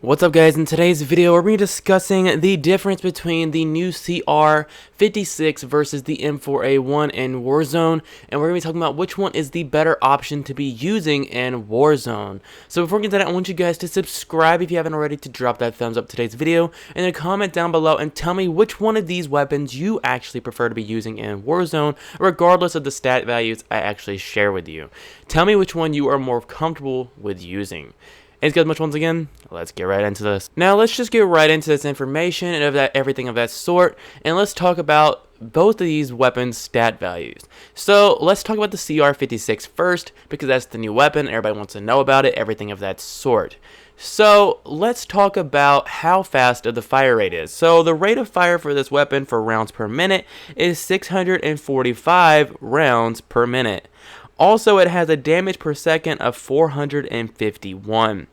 What's up guys, in today's video we're going to be discussing the difference between the new CR-56 versus the M4A1 in Warzone, and we're going to be talking about which one is the better option to be using in Warzone. So before we get to that, I want you guys to subscribe if you haven't already, to drop that thumbs up to today's video, and then comment down below and tell me which one of these weapons you actually prefer to be using in Warzone, regardless of the stat values I actually share with you. Tell me which one you are more comfortable with using. Anyways guys, much once again, let's get right into this. Now let's just get right into this information and of that everything of that sort, and let's talk about both of these weapons' stat values. So let's talk about the CR-56 first, because that's the new weapon, everybody wants to know about it, everything of that sort. So let's talk about how fast the fire rate is. So the rate of fire for this weapon for rounds per minute is 645 rounds per minute. Also, it has a damage per second of 451.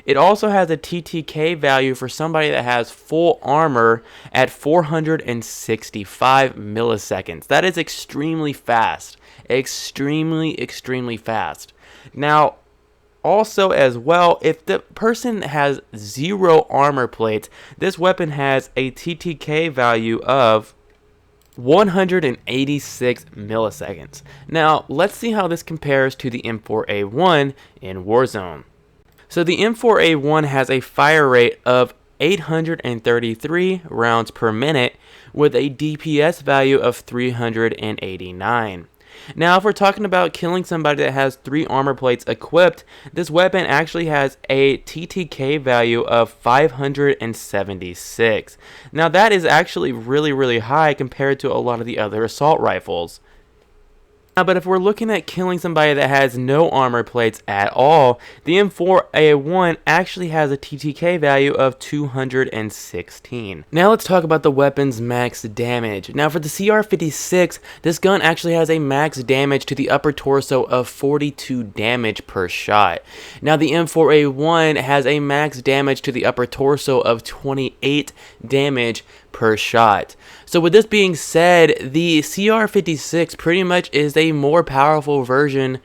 It also has a TTK value for somebody that has full armor at 465 milliseconds. That is extremely fast. Extremely fast. Now, also as well, if the person has 0 armor plates, this weapon has a TTK value of 186 milliseconds. Now, let's see how this compares to the M4A1 in Warzone. So the M4A1 has a fire rate of 833 rounds per minute with a DPS value of 389. Now, if we're talking about killing somebody that has 3 armor plates equipped, this weapon actually has a TTK value of 576. Now, that is actually really high compared to a lot of the other assault rifles. But if we're looking at killing somebody that has no armor plates at all, the M4A1 actually has a TTK value of 216. Now let's talk about the weapon's max damage. Now for the CR-56, this gun actually has a max damage to the upper torso of 42 damage per shot. Now the M4A1 has a max damage to the upper torso of 28 damage per shot. So with this being said, the CR-56 pretty much is a more powerful version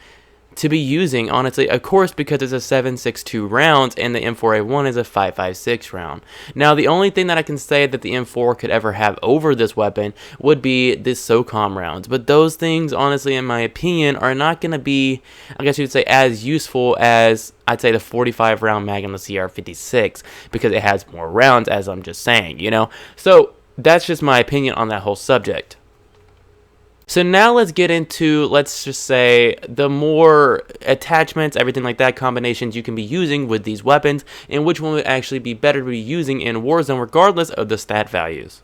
to be using, honestly, of course, because it's a 7.62 rounds and the M4A1 is a 5.56 round. Now the only thing that I can say that the M4 could ever have over this weapon would be the SOCOM rounds, but those things, honestly, in my opinion, are not going to be, I guess you would say, as useful as I'd say the 45 round mag on the CR-56, because it has more rounds, as I'm just saying, you know. So that's just my opinion on that whole subject. So now let's get into, let's just say, the more attachments, everything like that, combinations you can be using with these weapons, and which one would actually be better to be using in Warzone regardless of the stat values.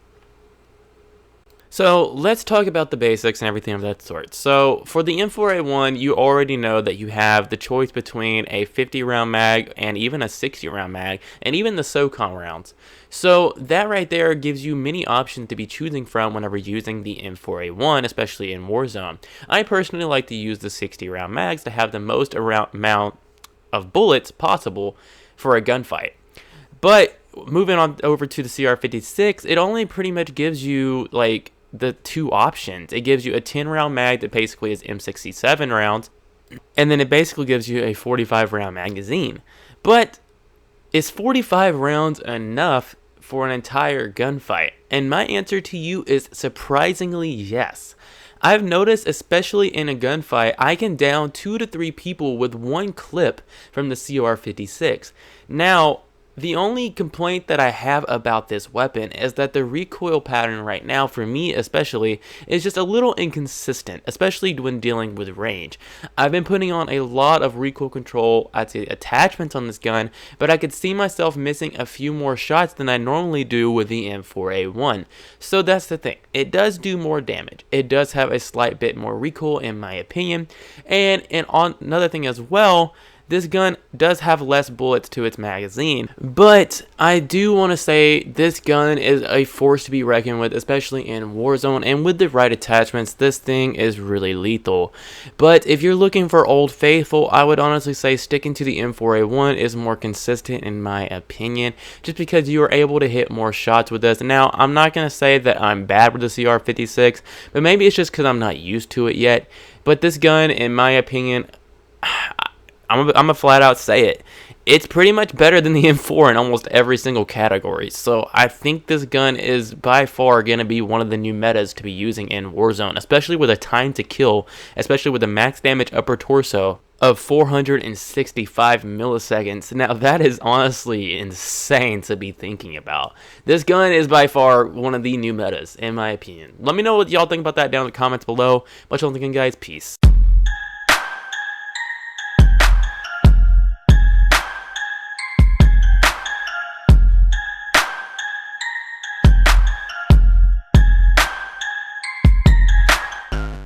So let's talk about the basics and everything of that sort. So for the M4A1, you already know that you have the choice between a 50 round mag and even a 60 round mag, and even the SOCOM rounds. So that right there gives you many options to be choosing from whenever using the M4A1, especially in Warzone. I personally like to use the 60 round mags to have the most amount of bullets possible for a gunfight. But moving on over to the CR-56, it only pretty much gives you like the 2 options. It gives you a 10 round mag that basically is M67 rounds, and then it basically gives you a 45 round magazine. But is 45 rounds enough for an entire gunfight? And my answer to you is surprisingly yes. I've noticed, especially in a gunfight, I can down 2 to 3 people with 1 clip from the CR-56. Now, the only complaint that I have about this weapon is that the recoil pattern right now, for me especially, is just a little inconsistent, especially when dealing with range. I've been putting on a lot of recoil control, I'd say, attachments on this gun, but I could see myself missing a few more shots than I normally do with the M4A1. So that's the thing. It does do more damage. It does have a slight bit more recoil in my opinion. And on another thing as well, this gun does have less bullets to its magazine, but I do want to say this gun is a force to be reckoned with, especially in Warzone, and with the right attachments, this thing is really lethal. But if you're looking for Old Faithful, I would honestly say sticking to the M4A1 is more consistent in my opinion, just because you are able to hit more shots with this. Now, I'm not going to say that I'm bad with the CR-56, but maybe it's just because I'm not used to it yet. But this gun, in my opinion, I'm gonna flat out say it. it's pretty much better than the M4 in almost every single category. So I think this gun is by far going to be one of the new metas to be using in Warzone, especially with a time to kill, especially with a max damage upper torso of 465 milliseconds. Now that is honestly insane to be thinking about. This gun is by far one of the new metas, in my opinion. Let me know what y'all think about that down in the comments below. Much love, guys. Peace.